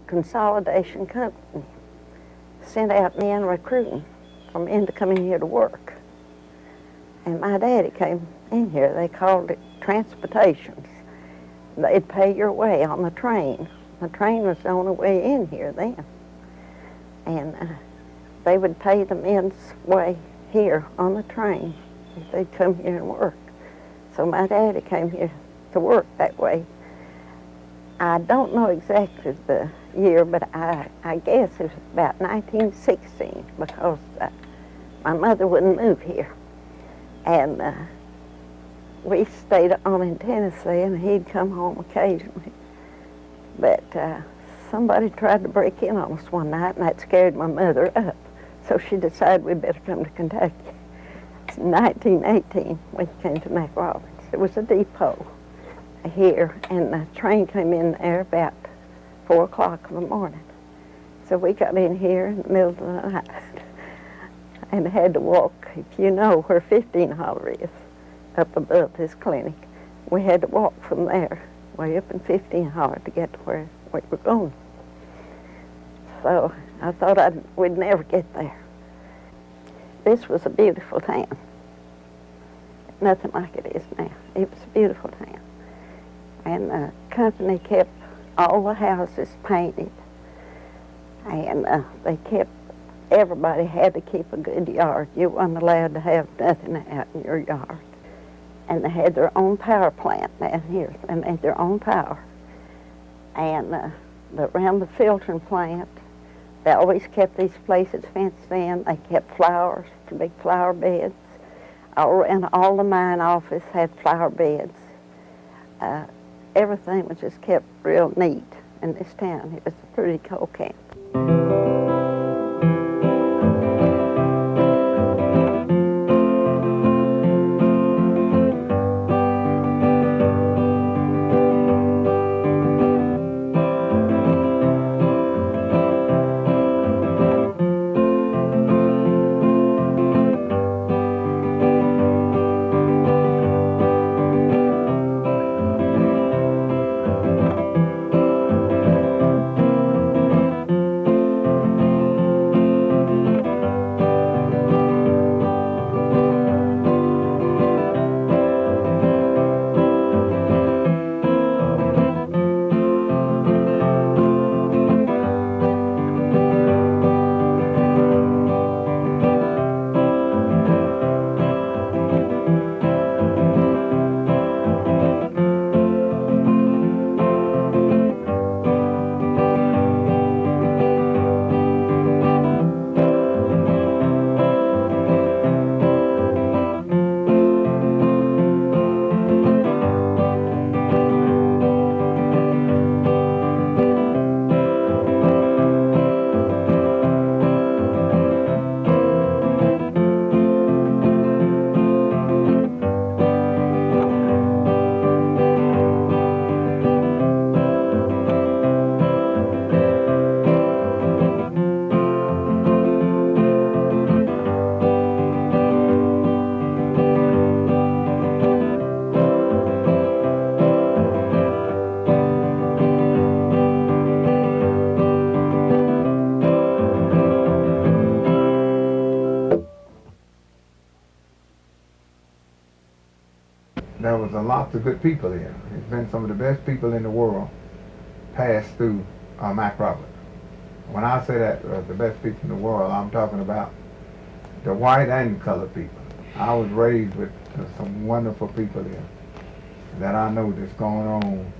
consolidation company sent out men recruiting for men to come in here to work. And my daddy came in here. They called it transportations. They'd pay your way on the train. The train was the only way in here then. And they would pay the men's way here on the train if they'd come here and work. So my daddy came here to work that way. I don't know exactly the year, but I guess it was about 1916 because my mother wouldn't move here. And we stayed on in Tennessee, and he'd come home occasionally. But somebody tried to break in on us one night, and that scared my mother up. So she decided we'd better come to Kentucky. In 1918, we came to McRoberts. It was a depot here, and the train came in there about 4 o'clock in the morning. So we got in here in the middle of the night and had to walk, if you know where 15 Holler is, up above this clinic. We had to walk from there, way up in 15 Holler to get to where we were going. So I thought we'd never get there. This was a beautiful town. Nothing like it is now. It was a beautiful town. And the company kept all the houses painted. And everybody had to keep a good yard. You weren't allowed to have nothing out in your yard. And they had their own power plant down here. They made their own power. And around the filtering plant, they always kept these places fenced in. They kept flowers, big flower beds. And all the mine office had flower beds. Everything was just kept real neat in this town. It was a pretty coal camp. There was a lot of good people here. It's been some of the best people in the world passed through McRoberts. When I say that, the best people in the world, I'm talking about the white and colored people. I was raised with some wonderful people here that I know that's going on,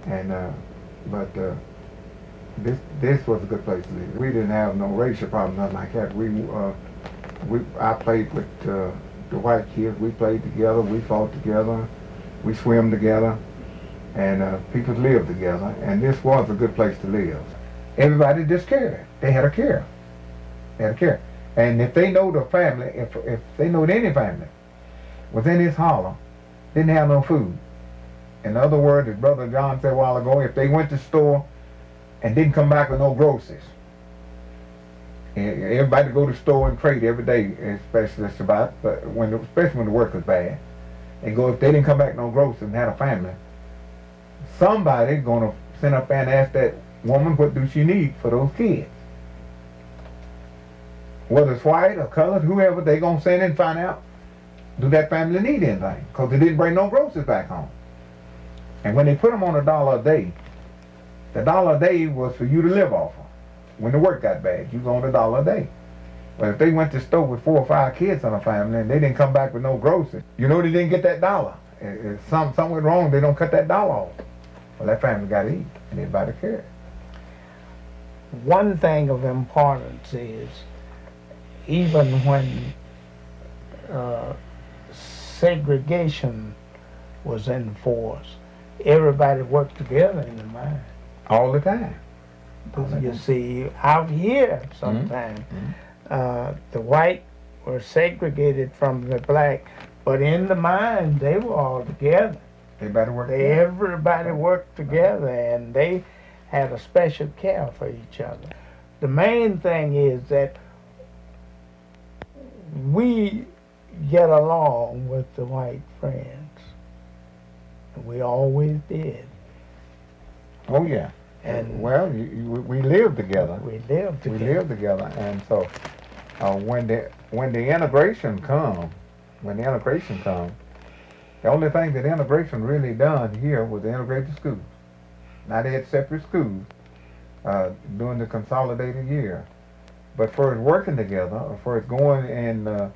and this was a good place to live. We didn't have no racial problem, nothing like that. I played with the white kids. We played together, we fought together, we swam together, and people lived together, and this was a good place to live. Everybody just cared. They had a care. They had a care. And if they know the family, if they know any family was in this holler, didn't have no food. In other words, as Brother John said a while ago, if they went to the store and didn't come back with no groceries, everybody go to the store and trade every day, especially Shabbat, but especially when the work was bad, and go, if they didn't come back no groceries and had a family, somebody gonna send up and ask that woman, what do she need for those kids? Whether it's white or colored, whoever, they gonna send and find out, do that family need anything? Because they didn't bring no groceries back home. And when they put them on $1 a day, the $1 a day was for you to live off of. When the work got bad, you go on $1 a day. But if they went to the store with 4 or 5 kids on a family and they didn't come back with no groceries, you know they didn't get that $1. If something went wrong, they don't cut that $1 off. Well, that family got to eat, and everybody cared. One thing of importance is, even when segregation was in force, everybody worked together in the mine. All the time. You see, out here sometimes, the white were segregated from the black, but in the mine they were all together. Everybody worked together. Everybody worked together, and they had a special care for each other. The main thing is that we get along with the white friends. We always did. Oh yeah. And well, we lived together. We lived together. We lived together, and so when the integration come, the only thing that integration really done here was the integrated schools. Now they had separate schools during the consolidated year, but for it working together, or for it going in the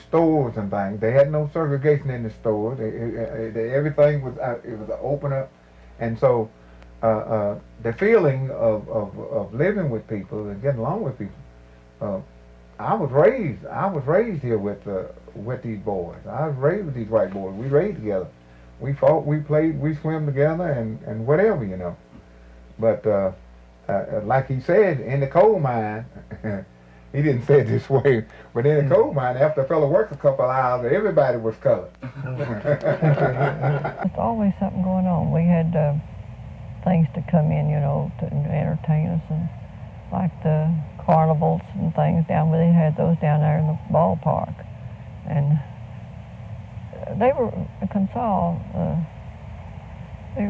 stores and things, they had no segregation in the stores. Everything was it was open up, and so the feeling of living with people and getting along with people. I was raised here with these boys. I was raised with these white boys. We raised together. We fought, we played, we swam together, and whatever, you know. But like he said, in the coal mine, he didn't say it this way, but in the coal mine, after a fellow worked a couple of hours, everybody was colored. There's always something going on. We had things to come in, you know, to entertain us, and like the carnivals and things down where they had those down there in the ballpark. And they were, Consol, they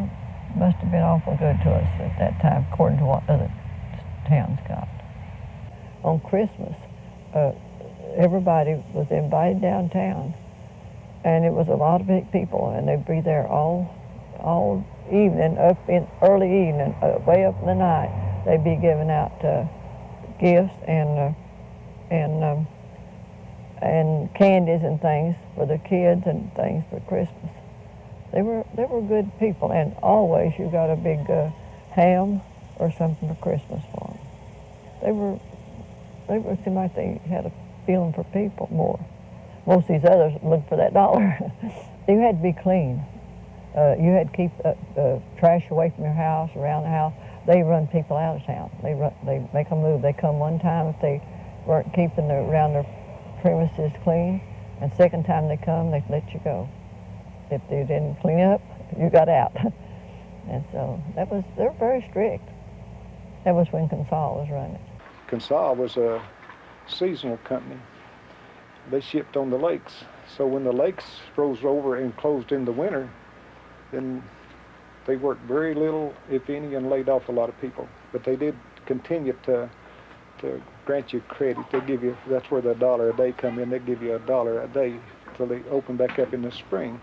must have been awful good to us at that time, according to what other towns got. On Christmas, everybody was invited downtown, and it was a lot of big people, and they'd be there all evening, up in early evening, way up in the night. They'd be giving out gifts and candies and things for the kids and things for Christmas. They were good people, and always you got a big ham or something for Christmas for them. They seemed like they had a feeling for people more. Most of these others looked for that dollar. You had to be clean. You had to keep trash away from your house, around the house. They run people out of town. They make them move. They come one time if they weren't keeping around their premises clean, and second time they come, they let you go. If they didn't clean up, you got out. And so they're very strict. That was when Consol was running. Consol was a seasonal company. They shipped on the lakes. So when the lakes froze over and closed in the winter, then they worked very little, if any, and laid off a lot of people. But they did continue to grant you credit. They give you, that's where the $1 a day come in. They give you $1 a day till they open back up in the spring.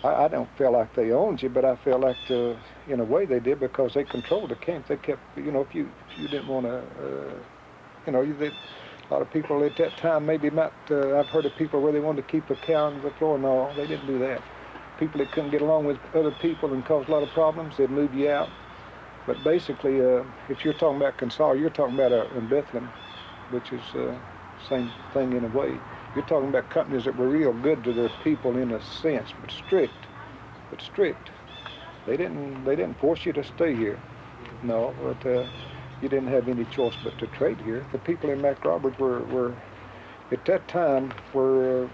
I don't feel like they owned you, but I feel like in a way they did, because they controlled the camp. They kept, you know, if you didn't want to, you know, a lot of people at that time maybe not, I've heard of people where they wanted to keep a cow on the floor. No, they didn't do that. People that couldn't get along with other people and cause a lot of problems, they'd move you out. But basically, if you're talking about Consol, you're talking about in Bethlehem, which is same thing in a way. You're talking about companies that were real good to their people in a sense, but strict. They didn't force you to stay here. No, but you didn't have any choice but to trade here. The people in McRoberts were at that time were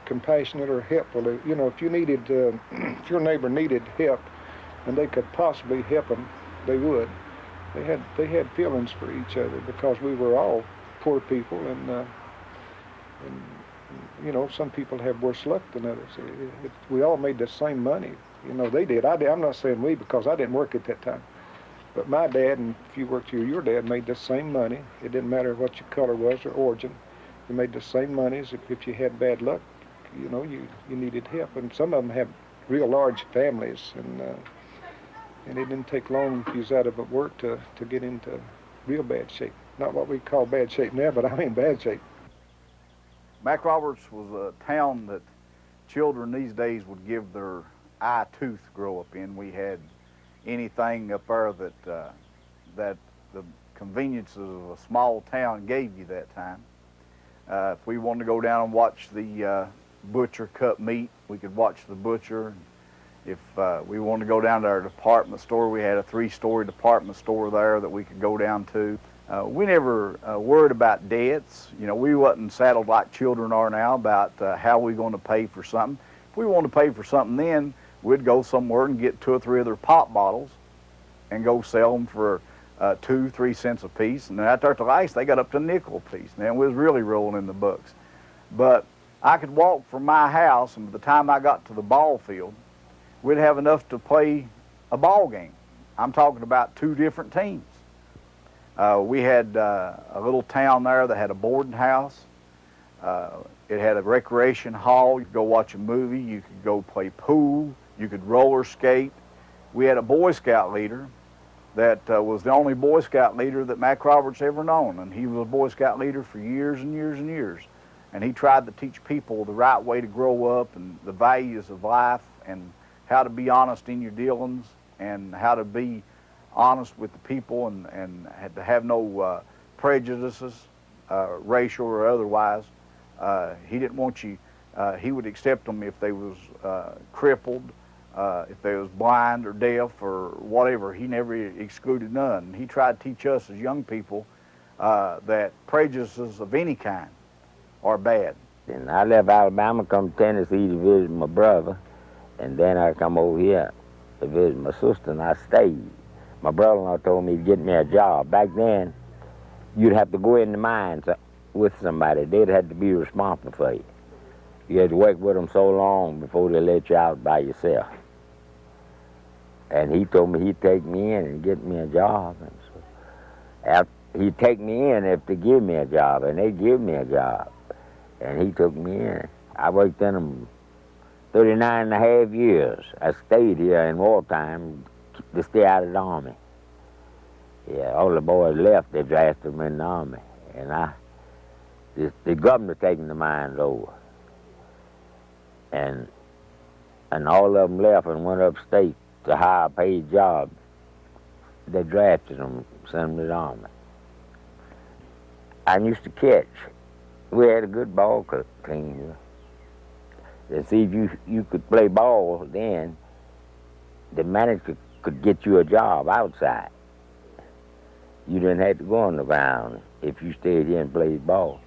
compassionate or helpful. You know, if you needed, if your neighbor needed help, and they could possibly help them, they would. They had feelings for each other, because we were all poor people, and you know, some people have worse luck than others. We all made the same money. You know, they did. I'm not saying we, because I didn't work at that time. But my dad, and if you worked here, your dad made the same money. It didn't matter what your color was or origin. You made the same money as if you had bad luck. You know, you needed help. And some of them have real large families, and it didn't take long if you was out of work to get into real bad shape. Not what we call bad shape now, but I mean bad shape. McRoberts was a town that children these days would give their eye tooth to grow up in. We had anything up there that the conveniences of a small town gave you that time. If we wanted to go down and watch the butcher cut meat, we could watch the butcher. If we wanted to go down to our department store, we had a 3-story department store there that we could go down to. We never worried about debts. You know, we wasn't saddled like children are now about how we going to pay for something. If we wanted to pay for something then, we'd go somewhere and get 2 or 3 other pop bottles and go sell them for 2-3 cents a piece. And then out there at the ice, they got up to a nickel a piece. Now, we was really rolling in the bucks. But I could walk from my house, and by the time I got to the ball field, we'd have enough to play a ball game. I'm talking about 2 different teams. We had a little town there that had a boarding house. It had a recreation hall. You could go watch a movie. You could go play pool. You could roller skate. We had a Boy Scout leader that was the only Boy Scout leader that McRoberts ever known, and he was a Boy Scout leader for years and years and years. And he tried to teach people the right way to grow up and the values of life and how to be honest in your dealings and how to be honest with the people and had to have no prejudices, racial or otherwise. He didn't want you, he would accept them if they was crippled, if they was blind or deaf or whatever. He never excluded none. He tried to teach us as young people that prejudices of any kind are bad. And I left Alabama, come to Tennessee to visit my brother, and then I come over here to visit my sister, and I stayed. My brother-in-law told me to get me a job. Back then, you'd have to go in the mines with somebody. They'd have to be responsible for you. You had to work with them so long before they let you out by yourself. And he told me he'd take me in and get me a job. And so he'd take me in if they give me a job, and they'd give me a job. And he took me in. I worked in them 39 and a half years. I stayed here in wartime to stay out of the Army. Yeah, all the boys left, they drafted them in the Army. And the governor taking the mines over. And all of them left and went upstate to higher paid jobs. They drafted them, sent them to the Army. I used to catch. We had a good ball team here. They see if you could play ball then, the manager could get you a job outside. You didn't have to go on the ground if you stayed here and played ball.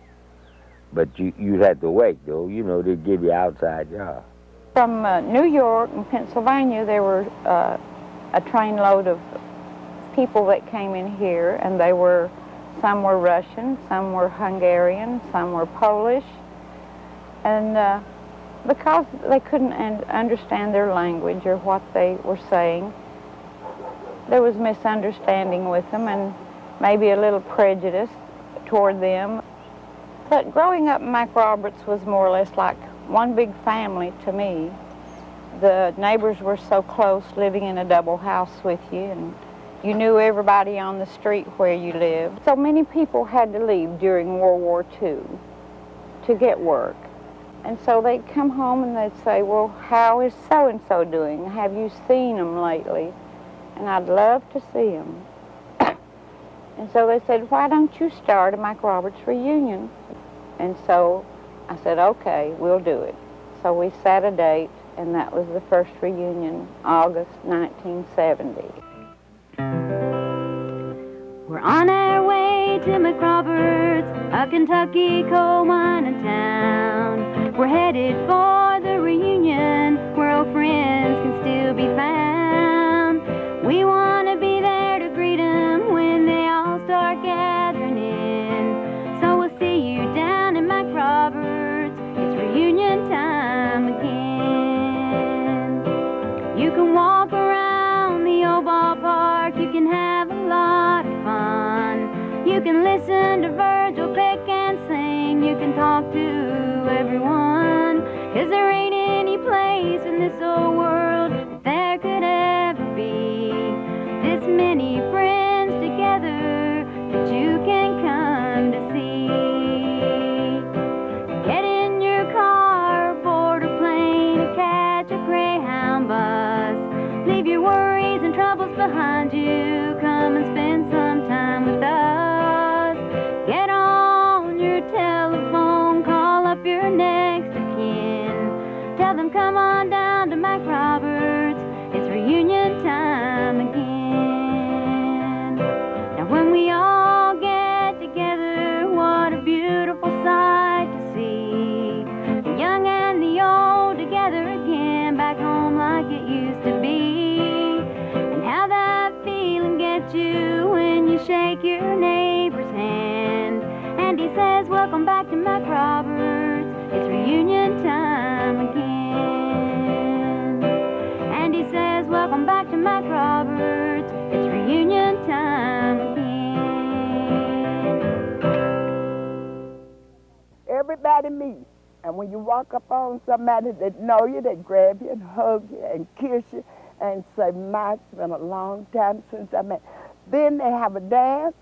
But you'd have to work, though. You know, they'd give you an outside job. From New York and Pennsylvania, there were a trainload of people that came in here, and some were Russian, some were Hungarian, some were Polish, and because they couldn't understand their language or what they were saying, there was misunderstanding with them and maybe a little prejudice toward them. But growing up in McRoberts was more or less like one big family to me. The neighbors were so close, living in a double house with you, and you knew everybody on the street where you lived. So many people had to leave during World War II to get work. And so they'd come home and they'd say, well, how is so-and-so doing? Have you seen them lately? And I'd love to see them. And so they said, why don't you start a McRoberts reunion? And so I said, okay, we'll do it. So we set a date, and that was the first reunion, August 1970. We're on our way to McRoberts, a Kentucky coal mining town. We're headed for the reunion where old friends can still be found. We want to be there to greet them when they all start gathering in. So we'll see you down in McRoberts. It's reunion time again. You can walk around the old ballpark. You can have a lot of fun. You can listen to Virgil pick and sing. You can talk to everyone. 'Cause there ain't any place in this old world that there could ever be this many friends together that you can come to see. Get in your car, board a plane, or catch a Greyhound bus. Leave your worries and troubles behind you. Come and spend some time with us. Get on your telephone, call up your next of kin. Tell them come on down to McRoberts. It's reunion time again. Now when we all get together, what a beautiful sight to see. The young and the old together again, back home like it used to be. And how that feeling gets you when you shake your neighbor's hand. And he says, welcome back to McRoberts. It's reunion time again. And he says, welcome back to McRoberts. It's reunion time again. Everybody meets. And when you walk up on somebody that know you, they grab you and hug you and kiss you and say, "My, it's been a long time since I met." Then they have a dance,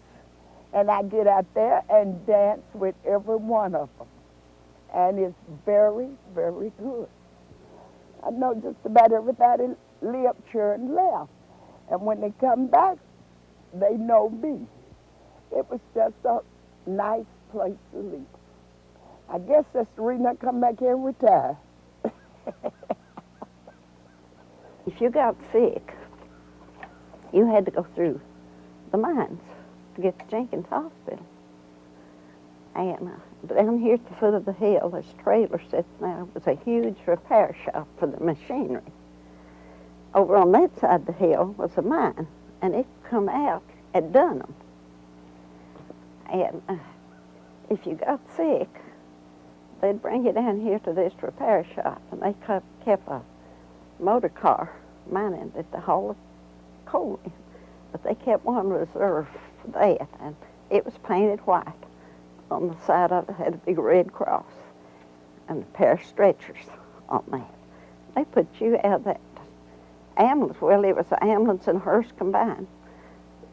and I get out there and dance with every one of them. And it's very, very good. I know just about everybody lived here and left. And when they come back, they know me. It was just a nice place to live. I guess that's the reason I come back here and retire. If you got sick, you had to go through the mines to get to Jenkins Hospital. And down here at the foot of the hill, this trailer sitting there was a huge repair shop for the machinery. Over on that side of the hill was a mine, and it come out at Dunham. And if you got sick, they'd bring you down here to this repair shop, and they kept a motor car mining at the Hall of Coal. But they kept one reserved for that, and it was painted white. On the side of it had a big red cross and a pair of stretchers on that. They put you out of that ambulance. Well, it was an ambulance and hearse combined.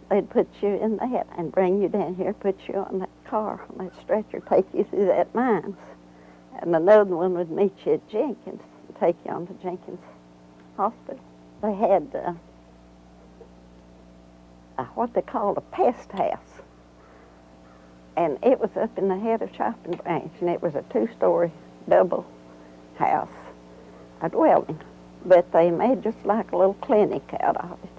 They'd put you in that and bring you down here, put you on that car, on that stretcher, take you through that mines. And another one would meet you at Jenkins and take you on to Jenkins Hospital. They had what they called a pest house. And it was up in the head of Shopping Branch, and it was a 2-story double house, a dwelling. But they made just like a little clinic out of it.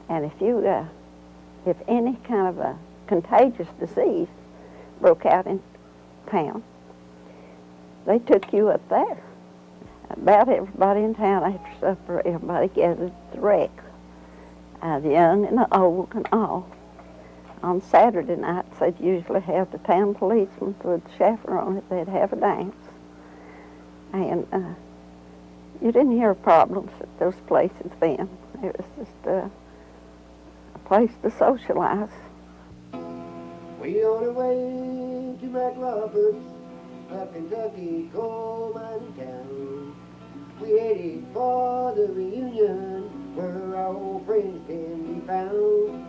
And if any kind of a contagious disease broke out in town, they took you up there. About everybody in town after supper, everybody gathered at the rec. The young and the old and all. On Saturday nights, they'd usually have the town policeman would chaperone it. They'd have a dance. And you didn't hear problems at those places then. It was just a place to socialize. We on our way to McRoberts, a Kentucky coal mining town. We headed for the reunion where our old friends can be found.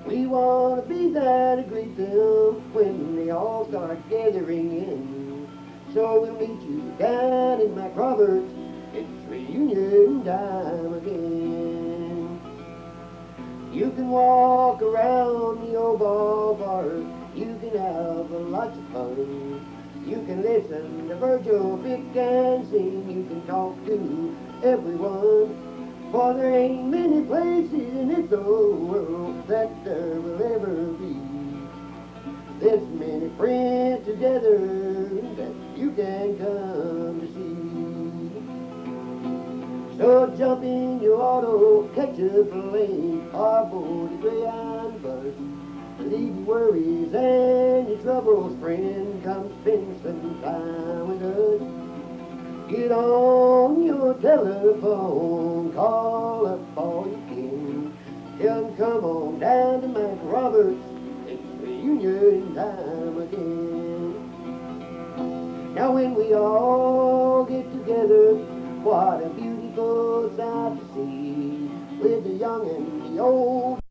We want to be there to greet them when they all start gathering in. So we'll meet you down in McRoberts. It's reunion time again. You can walk around the old ballpark. You can have lots of fun. You can listen to Virgil pick and sing. You can talk to everyone. For there ain't many places in this old world that there will ever be this many friends together that you can come to see. So jump in your auto, catch a plane, or board a Greyhound bus. Leave your worries and your troubles, friend. Come spend some time with us. Get on your telephone, call up all you can. Tell them come on down to McRoberts. It's reunion time again. Now when we all get together, what a beautiful sight to see, with the young and the old.